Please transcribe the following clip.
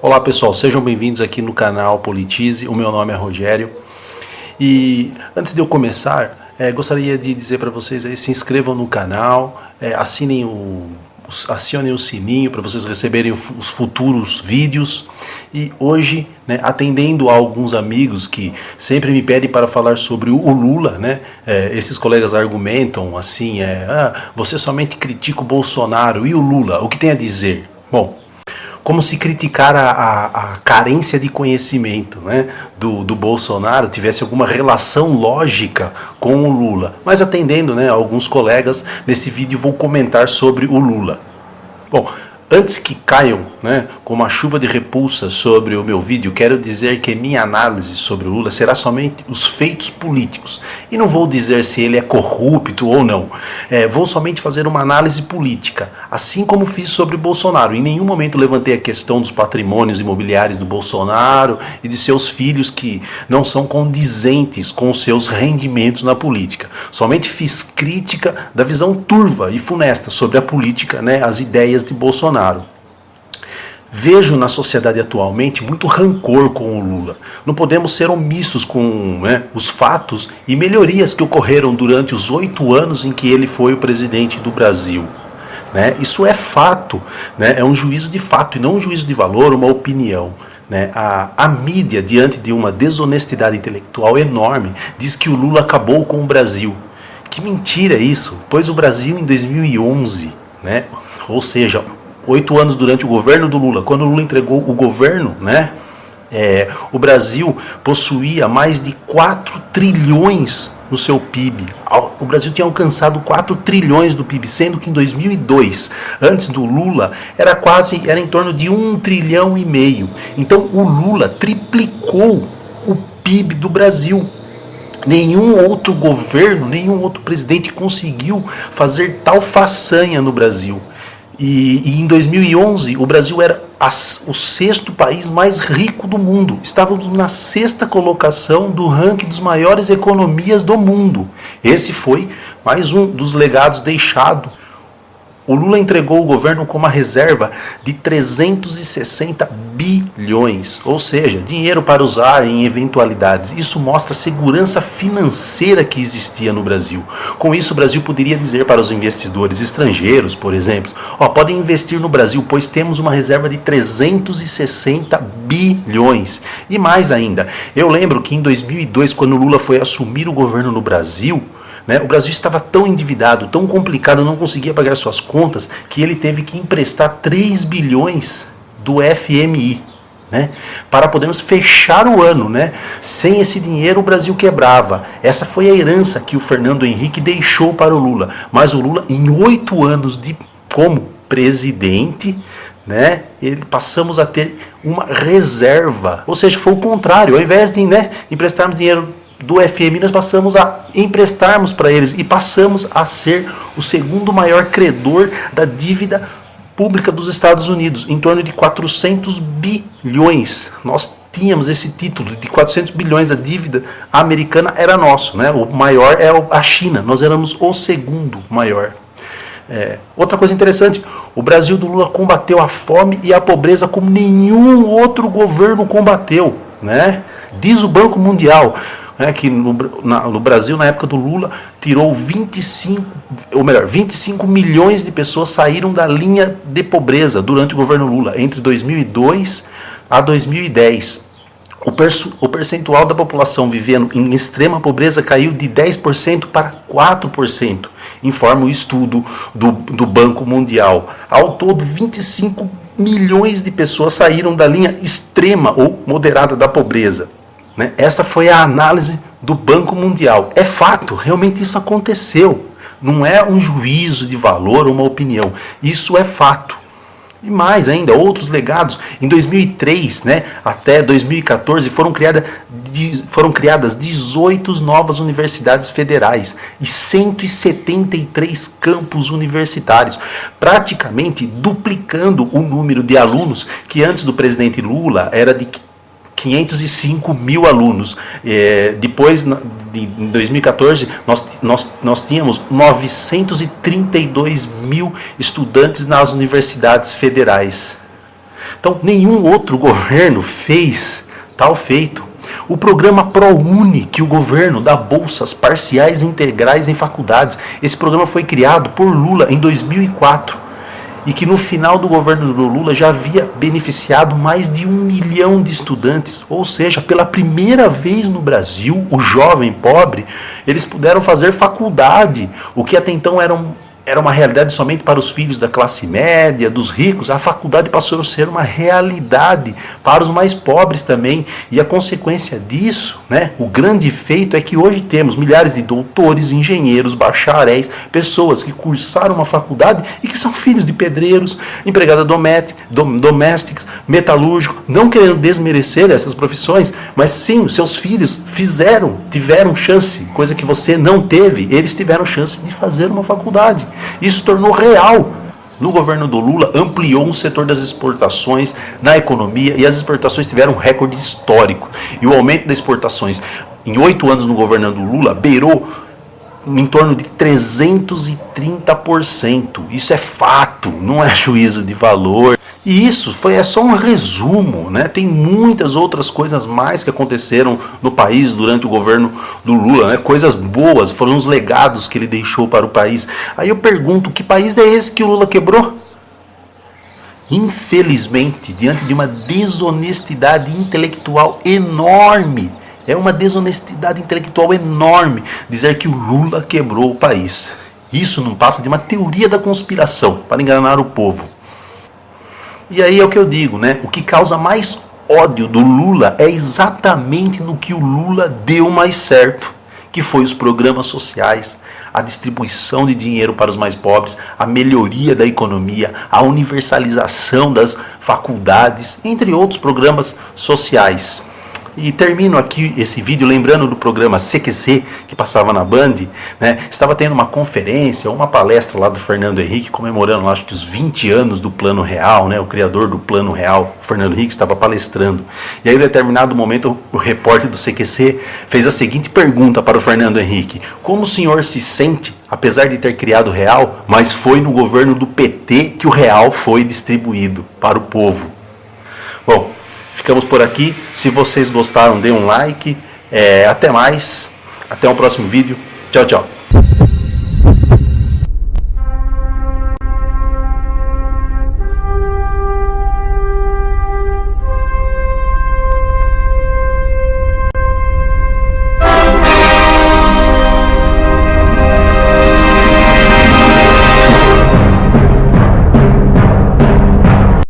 Olá pessoal, sejam bem-vindos aqui no canal Politize. O meu nome é Rogério e antes de eu começar, gostaria de dizer para vocês aí, se inscrevam no canal, acionem o sininho para vocês receberem os futuros vídeos. E hoje, atendendo a alguns amigos que sempre me pedem para falar sobre o Lula, esses colegas argumentam assim, você somente critica o Bolsonaro e o Lula, o que tem a dizer? Bom, como se criticar a carência de conhecimento do Bolsonaro tivesse alguma relação lógica com o Lula. Mas atendendo alguns colegas, nesse vídeo vou comentar sobre o Lula. Bom, antes que caiam como uma chuva de repulsa sobre o meu vídeo, quero dizer que minha análise sobre o Lula será somente os feitos políticos. E não vou dizer se ele é corrupto ou não. Vou somente fazer uma análise política, assim como fiz sobre o Bolsonaro. Em nenhum momento levantei a questão dos patrimônios imobiliários do Bolsonaro e de seus filhos que não são condizentes com os seus rendimentos na política. Somente fiz crítica da visão turva e funesta sobre a política, as ideias de Bolsonaro. Vejo na sociedade atualmente muito rancor com o Lula. Não podemos ser omissos com os fatos e melhorias que ocorreram durante os 8 anos em que ele foi o presidente do Brasil. Isso é fato, é um juízo de fato e não um juízo de valor, uma opinião. A mídia, diante de uma desonestidade intelectual enorme, diz que o Lula acabou com o Brasil. Que mentira é isso, pois o Brasil em 2011, ou seja, 8 anos durante o governo do Lula, quando o Lula entregou o governo, o Brasil possuía mais de 4 trilhões no seu PIB. O Brasil tinha alcançado 4 trilhões do PIB, sendo que em 2002, antes do Lula, era em torno de 1,5 trilhão. Então o Lula triplicou o PIB do Brasil. Nenhum outro governo, nenhum outro presidente conseguiu fazer tal façanha no Brasil. E em 2011, o Brasil era o 6º país mais rico do mundo. Estávamos na 6ª colocação do ranking dos maiores economias do mundo. Esse foi mais um dos legados deixado. O Lula entregou o governo com uma reserva de 360 bilhões, ou seja, dinheiro para usar em eventualidades. Isso mostra a segurança financeira que existia no Brasil. Com isso, o Brasil poderia dizer para os investidores estrangeiros, por exemplo, podem investir no Brasil, pois temos uma reserva de 360 bilhões. E mais ainda, eu lembro que em 2002, quando o Lula foi assumir o governo no Brasil, o Brasil estava tão endividado, tão complicado, não conseguia pagar suas contas, que ele teve que emprestar 3 bilhões do FMI, para podermos fechar o ano. Sem esse dinheiro o Brasil quebrava. Essa foi a herança que o Fernando Henrique deixou para o Lula. Mas o Lula, em 8 anos como presidente, passamos a ter uma reserva. Ou seja, foi o contrário. Ao invés de emprestarmos dinheiro do FMI, nós passamos a emprestarmos para eles e passamos a ser o 2º maior credor da dívida pública dos Estados Unidos, em torno de 400 bilhões. Nós tínhamos esse título de 400 bilhões, da dívida americana era nosso, o maior é a China, nós éramos o 2º maior. Outra coisa interessante, o Brasil do Lula combateu a fome e a pobreza como nenhum outro governo combateu, diz o Banco Mundial, que no Brasil, na época do Lula, tirou 25 milhões de pessoas saíram da linha de pobreza durante o governo Lula, entre 2002 a 2010. O percentual da população vivendo em extrema pobreza caiu de 10% para 4%, informa o estudo do Banco Mundial. Ao todo, 25 milhões de pessoas saíram da linha extrema ou moderada da pobreza. Essa foi a análise do Banco Mundial. É fato, realmente isso aconteceu. Não é um juízo de valor ou uma opinião. Isso é fato. E mais ainda, outros legados. Em 2003 até 2014 foram criadas 18 novas universidades federais e 173 campos universitários, praticamente duplicando o número de alunos que antes do presidente Lula era de 505 mil alunos. Depois, em 2014, nós tínhamos 932 mil estudantes nas universidades federais. Então, nenhum outro governo fez tal feito. O programa ProUni, que o governo dá bolsas parciais e integrais em faculdades, esse programa foi criado por Lula em 2004 e que no final do governo do Lula já havia beneficiado mais de 1 milhão de estudantes, ou seja, pela primeira vez no Brasil, o jovem pobre, eles puderam fazer faculdade, o que até então era uma realidade somente para os filhos da classe média, dos ricos. A faculdade passou a ser uma realidade para os mais pobres também. E a consequência disso, né, o grande feito é que hoje temos milhares de doutores, engenheiros, bacharéis, pessoas que cursaram uma faculdade e que são filhos de pedreiros, empregadas domésticas, metalúrgicos, não querendo desmerecer essas profissões, mas sim, os seus filhos tiveram chance, coisa que você não teve, eles tiveram chance de fazer uma faculdade. Isso tornou real. No governo do Lula, ampliou um setor das exportações na economia e as exportações tiveram um recorde histórico. E o aumento das exportações em 8 anos no governo do Lula beirou em torno de 330%. Isso é fato, não é juízo de valor. E isso é só um resumo, né? Tem muitas outras coisas mais que aconteceram no país durante o governo do Lula, né? Coisas boas, foram os legados que ele deixou para o país. Aí eu pergunto, que país é esse que o Lula quebrou? Infelizmente, diante de uma desonestidade intelectual enorme, é uma desonestidade intelectual enorme dizer que o Lula quebrou o país. Isso não passa de uma teoria da conspiração para enganar o povo. E aí é o que eu digo, né? O que causa mais ódio do Lula é exatamente no que o Lula deu mais certo, que foi os programas sociais, a distribuição de dinheiro para os mais pobres, a melhoria da economia, a universalização das faculdades, entre outros programas sociais. E termino aqui esse vídeo lembrando do programa CQC, que passava na Band, né? Estava tendo uma conferência, uma palestra lá do Fernando Henrique, comemorando, acho que os 20 anos do Plano Real, né? O criador do Plano Real, Fernando Henrique, estava palestrando. E aí, em determinado momento, o repórter do CQC fez a seguinte pergunta para o Fernando Henrique: como o senhor se sente, apesar de ter criado o Real, mas foi no governo do PT que o Real foi distribuído para o povo? Bom, ficamos por aqui. Se vocês gostaram, dê um like. Até mais. Até o próximo vídeo. Tchau, tchau.